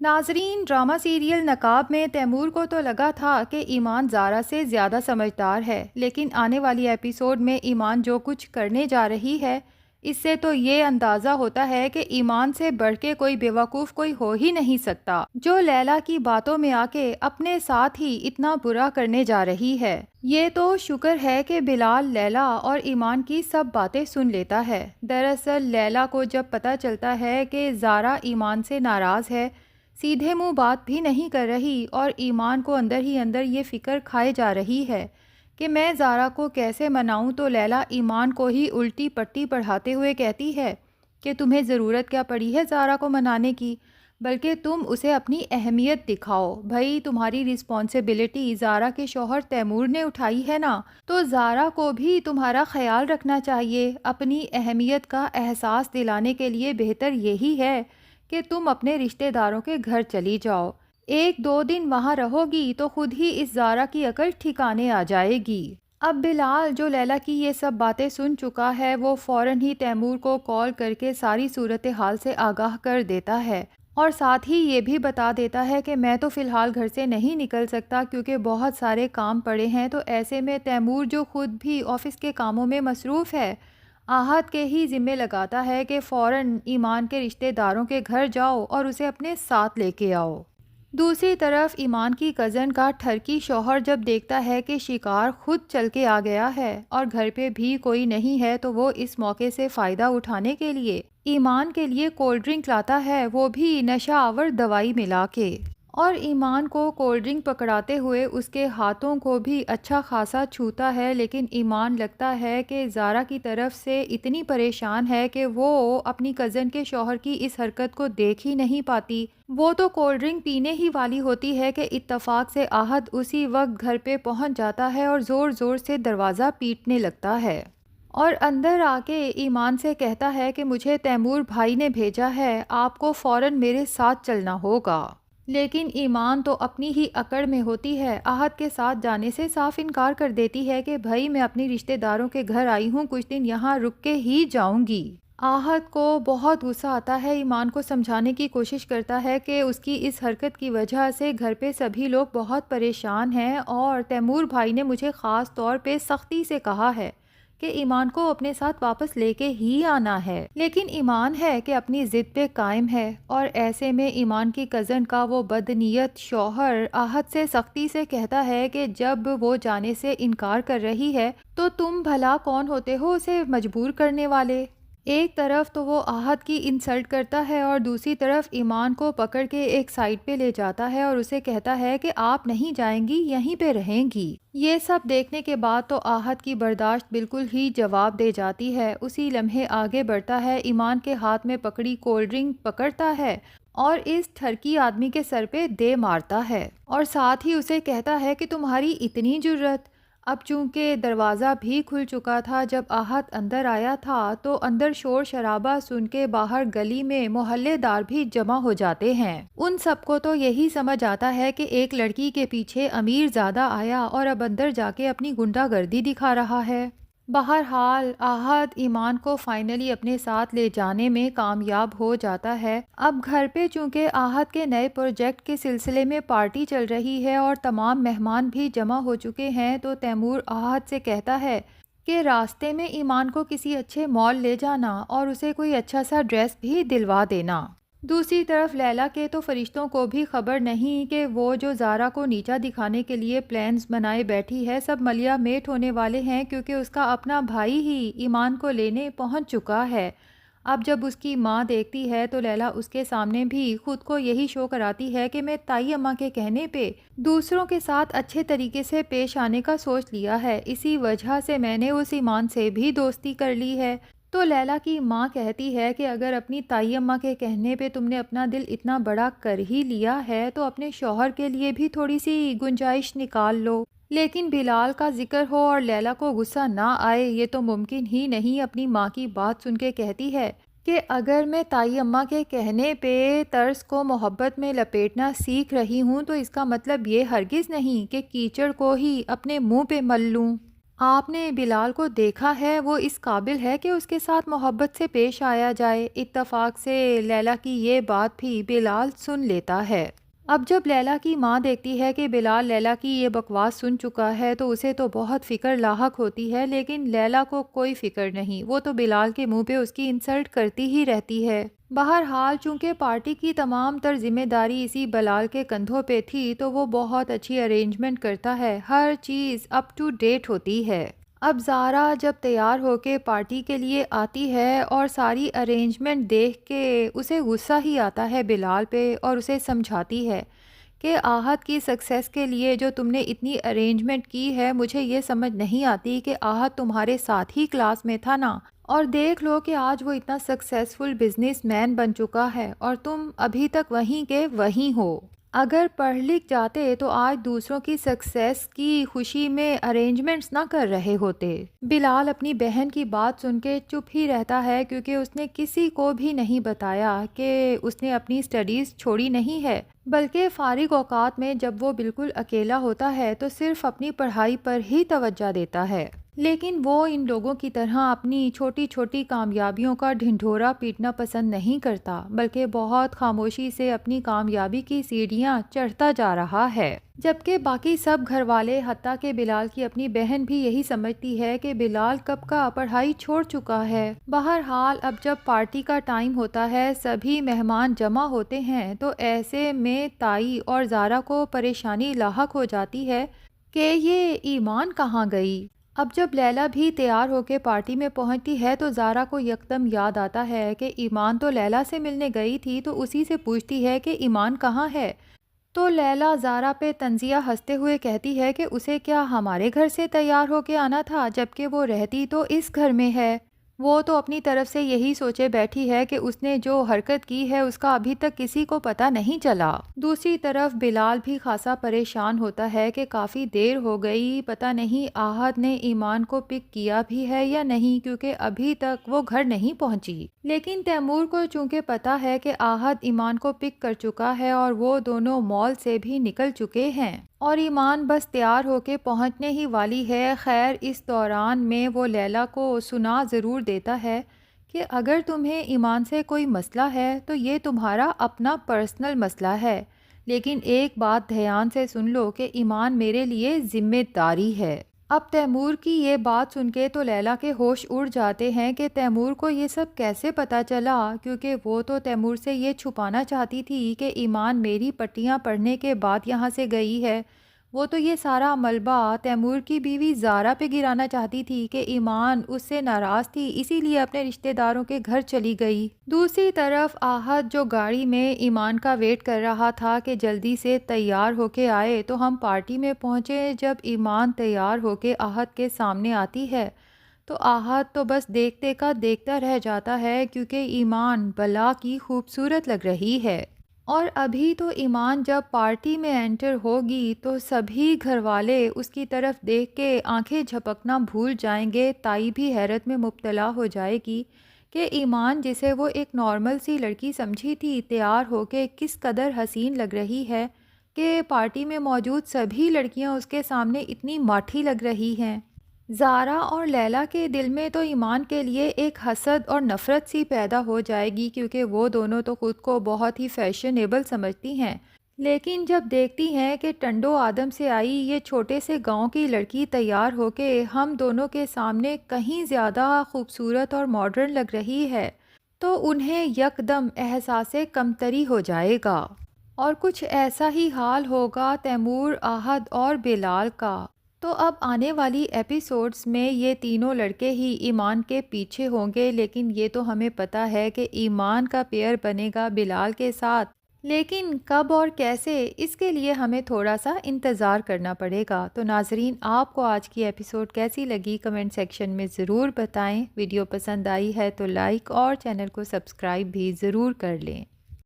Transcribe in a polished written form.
ناظرین، drama serial نقاب میں تیمور کو تو لگا تھا کہ ایمان زارا سے زیادہ سمجھدار ہے، لیکن آنے والی ایپیسوڈ میں ایمان جو کچھ کرنے جا رہی ہے اس سے تو یہ اندازہ ہوتا ہے کہ ایمان سے بڑھ کے کوئی بیوقوف کوئی ہو ہی نہیں سکتا، جو لیلا کی باتوں میں آ کے اپنے ساتھ ہی اتنا برا کرنے جا رہی ہے۔ یہ تو شکر ہے کہ بلال لیلا اور ایمان کی سب باتیں سن لیتا ہے۔ دراصل لیلا کو جب پتہ چلتا ہے کہ زارا ایمان سے ناراض ہے، سیدھے منہ بات بھی نہیں کر رہی، اور ایمان کو اندر ہی اندر یہ فکر کھائے جا رہی ہے کہ میں زارا کو کیسے مناؤں، تو لیلا ایمان کو ہی الٹی پٹی پڑھاتے ہوئے کہتی ہے کہ تمہیں ضرورت کیا پڑی ہے زارا کو منانے کی، بلکہ تم اسے اپنی اہمیت دکھاؤ۔ بھائی تمہاری رسپانسبلٹی زارا کے شوہر تیمور نے اٹھائی ہے نا، تو زارا کو بھی تمہارا خیال رکھنا چاہیے۔ اپنی اہمیت کا احساس دلانے کے لیے بہتر یہی ہے کہ تم اپنے رشتہ داروں کے گھر چلی جاؤ، ایک دو دن وہاں رہو گی تو خود ہی اس زارا کی عقل ٹھکانے آ جائے گی۔ اب بلال جو لیلا کی یہ سب باتیں سن چکا ہے، وہ فوراً ہی تیمور کو کال کر کے ساری صورتحال سے آگاہ کر دیتا ہے، اور ساتھ ہی یہ بھی بتا دیتا ہے کہ میں تو فی الحال گھر سے نہیں نکل سکتا کیونکہ بہت سارے کام پڑے ہیں۔ تو ایسے میں تیمور جو خود بھی آفس کے کاموں میں مصروف ہے، آہت کے ہی ذمہ لگاتا ہے کہ فوراً ایمان کے رشتہ داروں کے گھر جاؤ اور اسے اپنے ساتھ لے کے آؤ۔ دوسری طرف ایمان کی کزن کا ٹھرکی شوہر جب دیکھتا ہے کہ شکار خود چل کے آ گیا ہے اور گھر پہ بھی کوئی نہیں ہے، تو وہ اس موقع سے فائدہ اٹھانے کے لیے ایمان کے لیے کولڈ ڈرنک لاتا ہے، وہ بھی نشہ آور دوائی ملا کے، اور ایمان کو کولڈ ڈرنک پکڑاتے ہوئے اس کے ہاتھوں کو بھی اچھا خاصا چھوتا ہے، لیکن ایمان لگتا ہے کہ زارا کی طرف سے اتنی پریشان ہے کہ وہ اپنی کزن کے شوہر کی اس حرکت کو دیکھ ہی نہیں پاتی۔ وہ تو کولڈ ڈرنک پینے ہی والی ہوتی ہے کہ اتفاق سے آہد اسی وقت گھر پہ پہنچ جاتا ہے اور زور زور سے دروازہ پیٹنے لگتا ہے، اور اندر آ کے ایمان سے کہتا ہے کہ مجھے تیمور بھائی نے بھیجا ہے، آپ کو فوراً میرے ساتھ چلنا ہوگا۔ لیکن ایمان تو اپنی ہی اکڑ میں ہوتی ہے، آہد کے ساتھ جانے سے صاف انکار کر دیتی ہے کہ بھائی میں اپنی رشتہ داروں کے گھر آئی ہوں، کچھ دن یہاں رک کے ہی جاؤں گی۔ آہد کو بہت غصہ آتا ہے، ایمان کو سمجھانے کی کوشش کرتا ہے کہ اس کی اس حرکت کی وجہ سے گھر پہ سبھی لوگ بہت پریشان ہیں، اور تیمور بھائی نے مجھے خاص طور پہ سختی سے کہا ہے کہ ایمان کو اپنے ساتھ واپس لے کے ہی آنا ہے، لیکن ایمان ہے کہ اپنی ضد پہ قائم ہے، اور ایسے میں ایمان کی کزن کا وہ بدنیت شوہر آہد سے سختی سے کہتا ہے کہ جب وہ جانے سے انکار کر رہی ہے تو تم بھلا کون ہوتے ہو اسے مجبور کرنے والے۔ ایک طرف تو وہ آہد کی انسلٹ کرتا ہے اور دوسری طرف ایمان کو پکڑ کے ایک سائڈ پہ لے جاتا ہے اور اسے کہتا ہے کہ آپ نہیں جائیں گی، یہیں پہ رہیں گی۔ یہ سب دیکھنے کے بعد تو آہد کی برداشت بالکل ہی جواب دے جاتی ہے، اسی لمحے آگے بڑھتا ہے، ایمان کے ہاتھ میں پکڑی کولڈ ڈرنک پکڑتا ہے اور اس ٹھرکی آدمی کے سر پہ دے مارتا ہے، اور ساتھ ہی اسے کہتا ہے کہ تمہاری اتنی جرت۔ اب چونکہ دروازہ بھی کھل چکا تھا، جب آہد اندر آیا تھا تو اندر شور شرابہ سن کے باہر گلی میں محلے دار بھی جمع ہو جاتے ہیں۔ ان سب کو تو یہی سمجھ آتا ہے کہ ایک لڑکی کے پیچھے امیر زادہ آیا اور اب اندر جا کے اپنی گنڈا گردی دکھا رہا ہے۔ بہرحال آہد ایمان کو فائنلی اپنے ساتھ لے جانے میں کامیاب ہو جاتا ہے۔ اب گھر پہ چونکہ آہد کے نئے پروجیکٹ کے سلسلے میں پارٹی چل رہی ہے اور تمام مہمان بھی جمع ہو چکے ہیں، تو تیمور آہد سے کہتا ہے کہ راستے میں ایمان کو کسی اچھے مال لے جانا اور اسے کوئی اچھا سا ڈریس بھی دلوا دینا۔ دوسری طرف لیلا کے تو فرشتوں کو بھی خبر نہیں کہ وہ جو زارا کو نیچا دکھانے کے لیے پلانز بنائے بیٹھی ہے، سب ملیا میٹ ہونے والے ہیں، کیونکہ اس کا اپنا بھائی ہی ایمان کو لینے پہنچ چکا ہے۔ اب جب اس کی ماں دیکھتی ہے تو لیلا اس کے سامنے بھی خود کو یہی شو کراتی ہے کہ میں تائی اماں کے کہنے پہ دوسروں کے ساتھ اچھے طریقے سے پیش آنے کا سوچ لیا ہے، اسی وجہ سے میں نے اس ایمان سے بھی دوستی کر لی ہے۔ تو لیلا کی ماں کہتی ہے کہ اگر اپنی تائی اماں کے کہنے پہ تم نے اپنا دل اتنا بڑا کر ہی لیا ہے تو اپنے شوہر کے لیے بھی تھوڑی سی گنجائش نکال لو۔ لیکن بلال کا ذکر ہو اور لیلا کو غصہ نہ آئے یہ تو ممکن ہی نہیں۔ اپنی ماں کی بات سن کے کہتی ہے کہ اگر میں تائی اماں کے کہنے پہ طرز کو محبت میں لپیٹنا سیکھ رہی ہوں تو اس کا مطلب یہ ہرگز نہیں کہ کیچڑ کو ہی اپنے منہ پہ مل لوں۔ آپ نے بلال کو دیکھا ہے، وہ اس قابل ہے کہ اس کے ساتھ محبت سے پیش آیا جائے۔ اتفاق سے لیلا کی یہ بات بھی بلال سن لیتا ہے۔ اب جب لیلا کی ماں دیکھتی ہے کہ بلال لیلا کی یہ بکواس سن چکا ہے تو اسے تو بہت فکر لاحق ہوتی ہے، لیکن لیلا کو کوئی فکر نہیں، وہ تو بلال کے منہ پہ اس کی انسلٹ کرتی ہی رہتی ہے۔ بہرحال چونکہ پارٹی کی تمام تر ذمہ داری اسی بلال کے کندھوں پہ تھی تو وہ بہت اچھی ارینجمنٹ کرتا ہے، ہر چیز اپ ٹو ڈیٹ ہوتی ہے۔ اب زارا جب تیار ہو کے پارٹی کے لیے آتی ہے اور ساری ارینجمنٹ دیکھ کے اسے غصہ ہی آتا ہے بلال پہ، اور اسے سمجھاتی ہے کہ آہت کی سکسیس کے لیے جو تم نے اتنی ارینجمنٹ کی ہے، مجھے یہ سمجھ نہیں آتی کہ آہت تمہارے ساتھ ہی کلاس میں تھا نا، اور دیکھ لو کہ آج وہ اتنا سکسیسفل بزنس مین بن چکا ہے اور تم ابھی تک وہیں کے وہیں ہو۔ اگر پڑھ لکھ جاتے تو آج دوسروں کی سکسیس کی خوشی میں ارینجمنٹس نہ کر رہے ہوتے۔ بلال اپنی بہن کی بات سن کے چپ ہی رہتا ہے، کیونکہ اس نے کسی کو بھی نہیں بتایا کہ اس نے اپنی سٹڈیز چھوڑی نہیں ہے، بلکہ فارغ اوقات میں جب وہ بالکل اکیلا ہوتا ہے تو صرف اپنی پڑھائی پر ہی توجہ دیتا ہے۔ لیکن وہ ان لوگوں کی طرح اپنی چھوٹی چھوٹی کامیابیوں کا ڈھنڈورا پیٹنا پسند نہیں کرتا، بلکہ بہت خاموشی سے اپنی کامیابی کی سیڑھیاں چڑھتا جا رہا ہے۔ جبکہ باقی سب گھر والے، حتیٰ کہ بلال کی اپنی بہن بھی یہی سمجھتی ہے کہ بلال کب کا پڑھائی چھوڑ چکا ہے۔ بہرحال اب جب پارٹی کا ٹائم ہوتا ہے، سبھی مہمان جمع ہوتے ہیں، تو ایسے میں تائی اور زارا کو پریشانی لاحق ہو جاتی ہے کہ یہ ایمان کہاں گئی۔ اب جب لیلا بھی تیار ہو کے پارٹی میں پہنچتی ہے تو زارا کو یکدم یاد آتا ہے کہ ایمان تو لیلا سے ملنے گئی تھی، تو اسی سے پوچھتی ہے کہ ایمان کہاں ہے۔ تو لیلا زارا پہ طنزیہ ہنستے ہوئے کہتی ہے کہ اسے کیا ہمارے گھر سے تیار ہو کے آنا تھا، جبکہ وہ رہتی تو اس گھر میں ہے۔ وہ تو اپنی طرف سے یہی سوچے بیٹھی ہے کہ اس نے جو حرکت کی ہے اس کا ابھی تک کسی کو پتہ نہیں چلا۔ دوسری طرف بلال بھی خاصا پریشان ہوتا ہے کہ کافی دیر ہو گئی، پتہ نہیں آہت نے ایمان کو پک کیا بھی ہے یا نہیں، کیونکہ ابھی تک وہ گھر نہیں پہنچی۔ لیکن تیمور کو چونکہ پتہ ہے کہ آہت ایمان کو پک کر چکا ہے اور وہ دونوں مال سے بھی نکل چکے ہیں اور ایمان بس تیار ہو کے پہنچنے ہی والی ہے۔ خیر اس دوران میں وہ لیلا کو سنا ضرور دیتا ہے کہ اگر تمہیں ایمان سے کوئی مسئلہ ہے تو یہ تمہارا اپنا پرسنل مسئلہ ہے، لیکن ایک بات دھیان سے سن لو کہ ایمان میرے لیے ذمہ داری ہے۔ اب تیمور کی یہ بات سن کے تو لیلا کے ہوش اڑ جاتے ہیں کہ تیمور کو یہ سب کیسے پتہ چلا، کیونکہ وہ تو تیمور سے یہ چھپانا چاہتی تھی کہ ایمان میری پٹیاں پڑھنے کے بعد یہاں سے گئی ہے۔ وہ تو یہ سارا ملبہ تیمور کی بیوی زارا پہ گرانا چاہتی تھی کہ ایمان اس سے ناراض تھی، اسی لیے اپنے رشتہ داروں کے گھر چلی گئی۔ دوسری طرف آہت جو گاڑی میں ایمان کا ویٹ کر رہا تھا کہ جلدی سے تیار ہو کے آئے، تو ہم پارٹی میں پہنچے جب ایمان تیار ہو کے آہت کے سامنے آتی ہے تو آہت تو بس دیکھتے کا دیکھتا رہ جاتا ہے، کیونکہ ایمان بلا کی خوبصورت لگ رہی ہے۔ اور ابھی تو ایمان جب پارٹی میں انٹر ہوگی تو سبھی گھر والے اس کی طرف دیکھ کے آنکھیں جھپکنا بھول جائیں گے۔ تائی بھی حیرت میں مبتلا ہو جائے گی کہ ایمان جسے وہ ایک نارمل سی لڑکی سمجھی تھی، تیار ہو کے کس قدر حسین لگ رہی ہے کہ پارٹی میں موجود سبھی لڑکیاں اس کے سامنے اتنی ماٹھی لگ رہی ہیں۔ زارا اور لیلا کے دل میں تو ایمان کے لیے ایک حسد اور نفرت سی پیدا ہو جائے گی، کیونکہ وہ دونوں تو خود کو بہت ہی فیشنیبل سمجھتی ہیں، لیکن جب دیکھتی ہیں کہ ٹنڈو آدم سے آئی یہ چھوٹے سے گاؤں کی لڑکی تیار ہو کے ہم دونوں کے سامنے کہیں زیادہ خوبصورت اور ماڈرن لگ رہی ہے، تو انہیں یکدم احساس کمتری ہو جائے گا۔ اور کچھ ایسا ہی حال ہوگا تیمور، آہت اور بلال کا۔ تو اب آنے والی ایپیسوڈز میں یہ تینوں لڑکے ہی ایمان کے پیچھے ہوں گے، لیکن یہ تو ہمیں پتہ ہے کہ ایمان کا پیئر بنے گا بلال کے ساتھ، لیکن کب اور کیسے، اس کے لیے ہمیں تھوڑا سا انتظار کرنا پڑے گا۔ تو ناظرین، آپ کو آج کی ایپیسوڈ کیسی لگی کمنٹ سیکشن میں ضرور بتائیں۔ ویڈیو پسند آئی ہے تو لائک اور چینل کو سبسکرائب بھی ضرور کر لیں۔